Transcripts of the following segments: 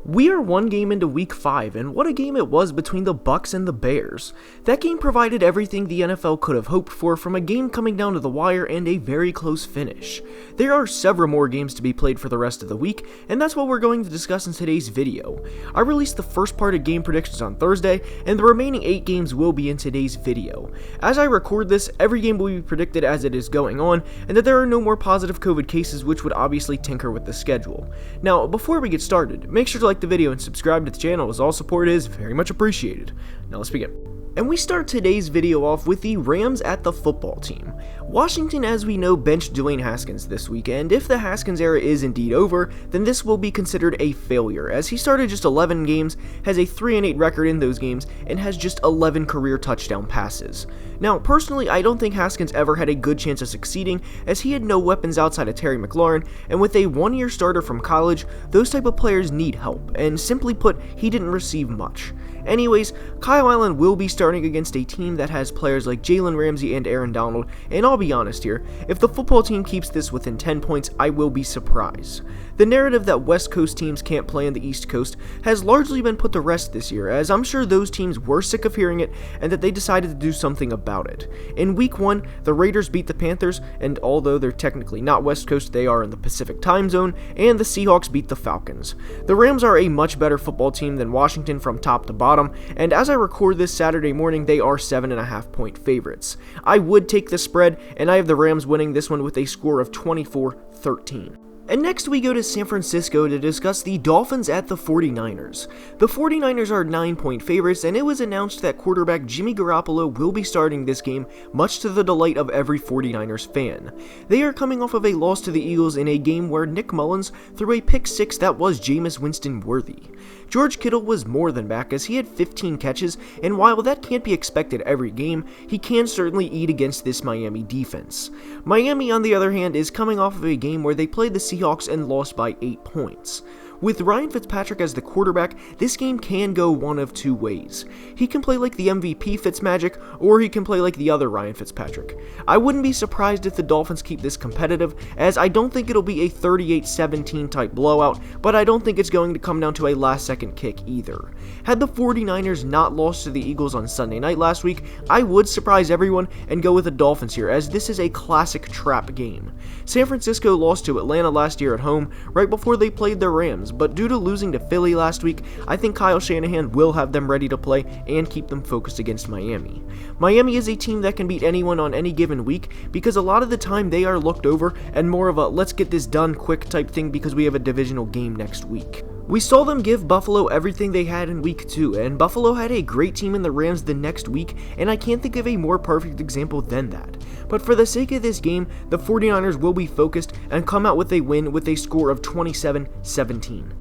We are one game into week 5, and what a game it was between the Bucs and the Bears. That game provided everything the NFL could have hoped for from a game coming down to the wire and a very close finish. There are several more games to be played for the rest of the week, and that's what we're going to discuss in today's video. I released the first part of game predictions on Thursday, and the remaining 8 games will be in today's video. As I record this, every game will be predicted as it is going on, and that there are no more positive COVID cases, which would obviously tinker with the schedule. Now, before we get started, make sure to like the video and subscribe to the channel, as all support is very much appreciated. Now let's begin. And we start today's video off with the Rams at the football team. Washington, as we know, benched Dwayne Haskins this week, and if the Haskins era is indeed over, then this will be considered a failure, as he started just 11 games, has a 3-8 record in those games, and has just 11 career touchdown passes. Now, personally, I don't think Haskins ever had a good chance of succeeding, as he had no weapons outside of Terry McLaurin, and with a one-year starter from college, those type of players need help, and simply put, he didn't receive much. Anyways, Kyle Allen will be starting against a team that has players like Jalen Ramsey and Aaron Donald, and I'll be honest here, if the football team keeps this within 10 points, I will be surprised. The narrative that West Coast teams can't play on the East Coast has largely been put to rest this year, as I'm sure those teams were sick of hearing it and that they decided to do something about it. In week 1, the Raiders beat the Panthers, and although they're technically not West Coast, they are in the Pacific time zone, and the Seahawks beat the Falcons. The Rams are a much better football team than Washington from top to bottom, and as I record this Saturday morning, they are 7.5 point favorites. I would take the spread, and I have the Rams winning this one with a score of 24-13. And next we go to San Francisco to discuss the Dolphins at the 49ers. The 49ers are 9-point favorites, and it was announced that quarterback Jimmy Garoppolo will be starting this game, much to the delight of every 49ers fan. They are coming off of a loss to the Eagles in a game where Nick Mullins threw a pick 6 that was Jameis Winston worthy. George Kittle was more than back, as he had 15 catches, and while that can't be expected every game, he can certainly eat against this Miami defense. Miami, on the other hand, is coming off of a game where they played the Seahawks and lost by 8 points. With Ryan Fitzpatrick as the quarterback, this game can go one of two ways. He can play like the MVP Fitzmagic, or he can play like the other Ryan Fitzpatrick. I wouldn't be surprised if the Dolphins keep this competitive, as I don't think it'll be a 38-17 type blowout, but I don't think it's going to come down to a last-second kick either. Had the 49ers not lost to the Eagles on Sunday night last week, I would surprise everyone and go with the Dolphins here, as this is a classic trap game. San Francisco lost to Atlanta last year at home, right before they played the Rams, but due to losing to Philly last week, I think Kyle Shanahan will have them ready to play and keep them focused against Miami. Miami is a team that can beat anyone on any given week, because a lot of the time they are looked over and more of a let's get this done quick type thing because we have a divisional game next week. We saw them give Buffalo everything they had in week 2, and Buffalo had a great team in the Rams the next week, and I can't think of a more perfect example than that. But for the sake of this game, the 49ers will be focused and come out with a win with a score of 27-17.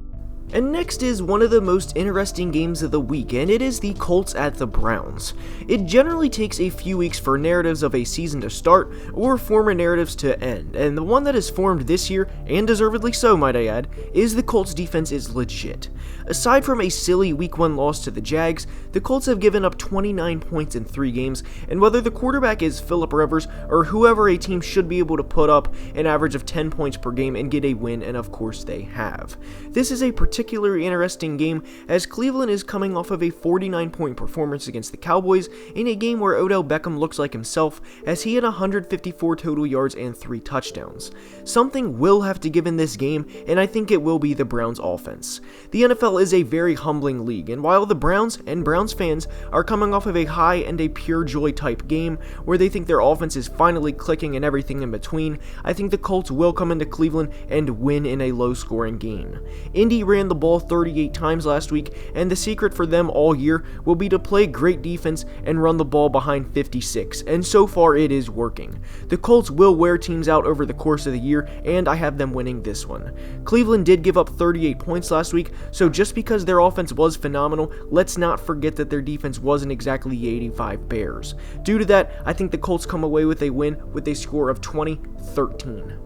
And next is one of the most interesting games of the week, and it is the Colts at the Browns. It generally takes a few weeks for narratives of a season to start, or former narratives to end, and the one that is formed this year, and deservedly so might I add, is the Colts defense is legit. Aside from a silly week 1 loss to the Jags, the Colts have given up 29 points in 3 games, and whether the quarterback is Phillip Rivers or whoever, a team should be able to put up an average of 10 points per game and get a win, and of course they have. This is a particularly interesting game, as Cleveland is coming off of a 49-point performance against the Cowboys in a game where Odell Beckham looks like himself, as he had 154 total yards and 3 touchdowns. Something will have to give in this game, and I think it will be the Browns offense. The NFL is a very humbling league, and while the Browns and Browns fans are coming off of a high and a pure joy type game where they think their offense is finally clicking and everything in between, I think the Colts will come into Cleveland and win in a low-scoring game. Indy ran the ball 38 times last week, and the secret for them all year will be to play great defense and run the ball behind 56, and so far it is working. The Colts will wear teams out over the course of the year, and I have them winning this one. Cleveland did give up 38 points last week, so just because their offense was phenomenal, let's not forget that their defense wasn't exactly the 85 Bears. Due to that, I think the Colts come away with a win with a score of 20-13.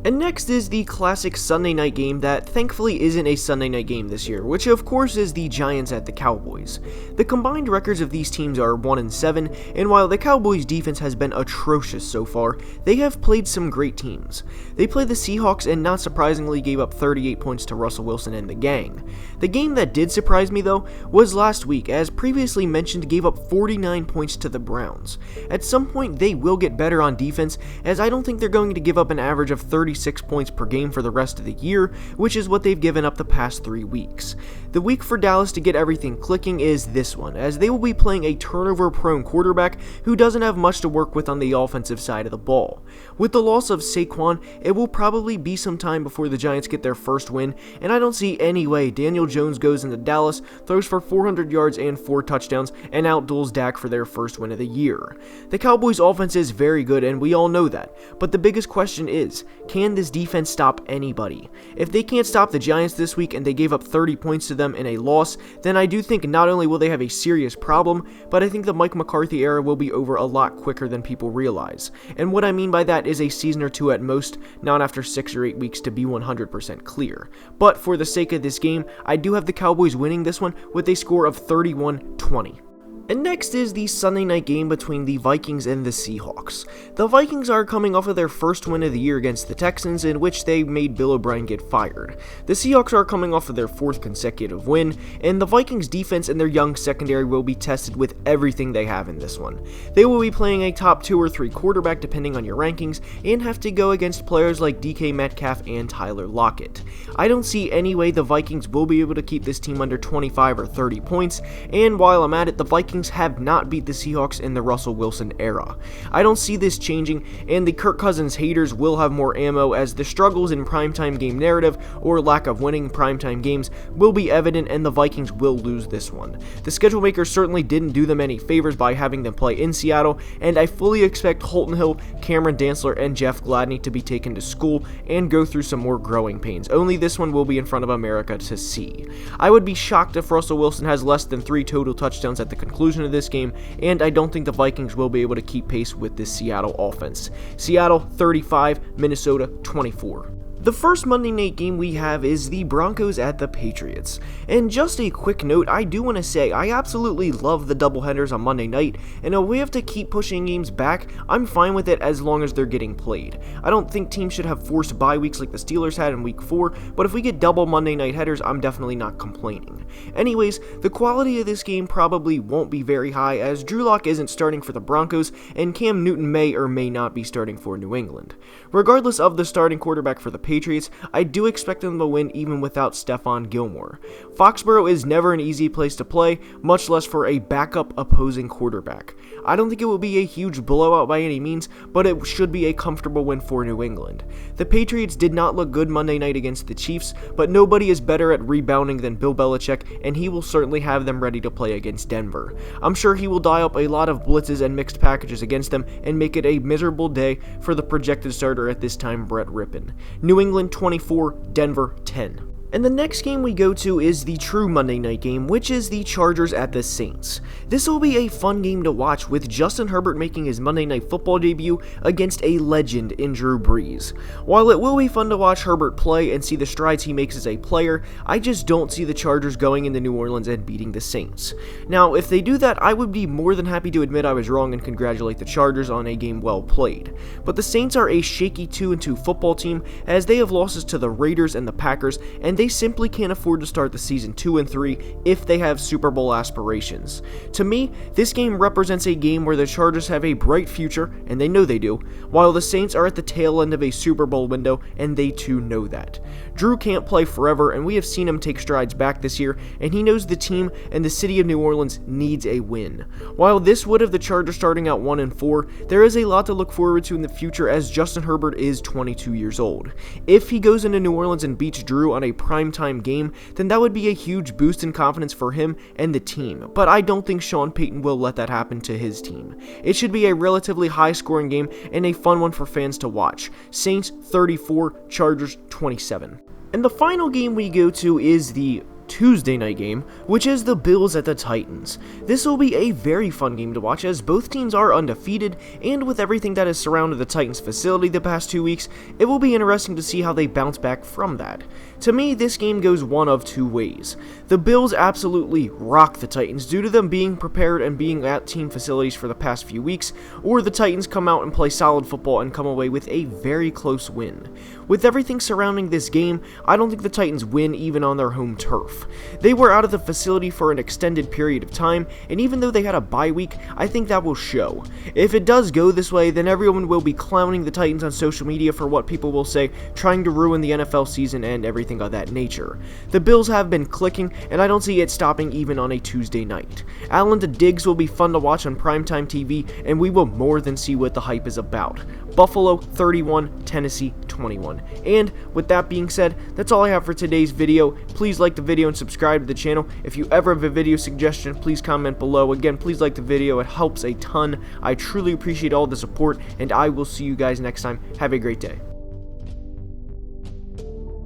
And next is the classic Sunday night game that thankfully isn't a Sunday night game this year, which of course is the Giants at the Cowboys. The combined records of these teams are 1-7, and while the Cowboys defense has been atrocious so far, they have played some great teams. They played the Seahawks and not surprisingly gave up 38 points to Russell Wilson and the gang. The game that did surprise me though was last week, as previously mentioned gave up 49 points to the Browns. At some point they will get better on defense, as I don't think they're going to give up an average of 36 points per game for the rest of the year, which is what they've given up the past 3 weeks. The week for Dallas to get everything clicking is this one, as they will be playing a turnover-prone quarterback who doesn't have much to work with on the offensive side of the ball. With the loss of Saquon, it will probably be some time before the Giants get their first win, and I don't see any way Daniel Jones goes into Dallas, throws for 400 yards and 4 touchdowns, and outduels Dak for their first win of the year. The Cowboys' offense is very good, and we all know that, but the biggest question is, can this defense stop anybody? If they can't stop the Giants this week and they gave up 30 points to them in a loss, then I do think not only will they have a serious problem, but I think the Mike McCarthy era will be over a lot quicker than people realize. And what I mean by that is a season or 2 at most, not after 6 or 8 weeks to be 100% clear. But for the sake of this game, I do have the Cowboys winning this one with a score of 31-20. And next is the Sunday night game between the Vikings and the Seahawks. The Vikings are coming off of their first win of the year against the Texans, in which they made Bill O'Brien get fired. The Seahawks are coming off of their 4th consecutive win, and the Vikings defense and their young secondary will be tested with everything they have in this one. They will be playing a top 2 or 3 quarterback depending on your rankings, and have to go against players like DK Metcalf and Tyler Lockett. I don't see any way the Vikings will be able to keep this team under 25 or 30 points, and while I'm at it, the Vikings have not beat the Seahawks in the Russell Wilson era. I don't see this changing, and the Kirk Cousins haters will have more ammo, as the struggles in primetime game narrative or lack of winning primetime games will be evident, and the Vikings will lose this one. The schedule makers certainly didn't do them any favors by having them play in Seattle, and I fully expect Holton Hill, Cameron Dantzler, and Jeff Gladney to be taken to school and go through some more growing pains. Only this one will be in front of America to see. I would be shocked if Russell Wilson has less than 3 total touchdowns at the conclusion of this game, and I don't think the Vikings will be able to keep pace with this Seattle offense. Seattle 35, Minnesota 24. The first Monday night game we have is the Broncos at the Patriots. And just a quick note, I do want to say I absolutely love the doubleheaders on Monday night, and if we have to keep pushing games back, I'm fine with it as long as they're getting played. I don't think teams should have forced bye weeks like the Steelers had in week 4, but if we get double Monday night headers, I'm definitely not complaining. Anyways, the quality of this game probably won't be very high, as Drew Lock isn't starting for the Broncos, and Cam Newton may or may not be starting for New England. Regardless of the starting quarterback for the Patriots, I do expect them to win even without Stephon Gilmore. Foxborough is never an easy place to play, much less for a backup opposing quarterback. I don't think it will be a huge blowout by any means, but it should be a comfortable win for New England. The Patriots did not look good Monday night against the Chiefs, but nobody is better at rebounding than Bill Belichick, and he will certainly have them ready to play against Denver. I'm sure he will dial up a lot of blitzes and mixed packages against them and make it a miserable day for the projected starter at this time, Brett Rippon. New England 24, Denver 10. And the next game we go to is the true Monday night game, which is the Chargers at the Saints. This will be a fun game to watch, with Justin Herbert making his Monday Night Football debut against a legend in Drew Brees. While it will be fun to watch Herbert play and see the strides he makes as a player, I just don't see the Chargers going into New Orleans and beating the Saints. Now, if they do that, I would be more than happy to admit I was wrong and congratulate the Chargers on a game well played. But the Saints are a shaky 2-2 football team, as they have losses to the Raiders and the Packers, and they simply can't afford to start the season 2-3 if they have Super Bowl aspirations. To me, this game represents a game where the Chargers have a bright future, and they know they do, while the Saints are at the tail end of a Super Bowl window, and they too know that. Drew can't play forever, and we have seen him take strides back this year, and he knows the team and the city of New Orleans needs a win. While this would have the Chargers starting out 1-4, there is a lot to look forward to in the future, as Justin Herbert is 22 years old. If he goes into New Orleans and beats Drew on a primetime game, then that would be a huge boost in confidence for him and the team, but I don't think Sean Payton will let that happen to his team. It should be a relatively high-scoring game and a fun one for fans to watch. Saints 34, Chargers 27. And the final game we go to is the Tuesday night game, which is the Bills at the Titans. This will be a very fun game to watch as both teams are undefeated, and with everything that has surrounded the Titans facility the past 2 weeks, it will be interesting to see how they bounce back from that. To me, this game goes one of two ways. The Bills absolutely rock the Titans due to them being prepared and being at team facilities for the past few weeks, or the Titans come out and play solid football and come away with a very close win. With everything surrounding this game, I don't think the Titans win even on their home turf. They were out of the facility for an extended period of time, and even though they had a bye week, I think that will show. If it does go this way, then everyone will be clowning the Titans on social media for what people will say, trying to ruin the NFL season and everything of that nature. The Bills have been clicking, and I don't see it stopping even on a Tuesday night. Allen to Diggs will be fun to watch on primetime TV, and we will more than see what the hype is about. Buffalo 31, Tennessee 21. And with that being said, that's all I have for today's video. Please like the video and subscribe to the channel. If you ever have a video suggestion, please comment below. Again, please like the video. It helps a ton. I truly appreciate all the support, and I will see you guys next time. Have a great day.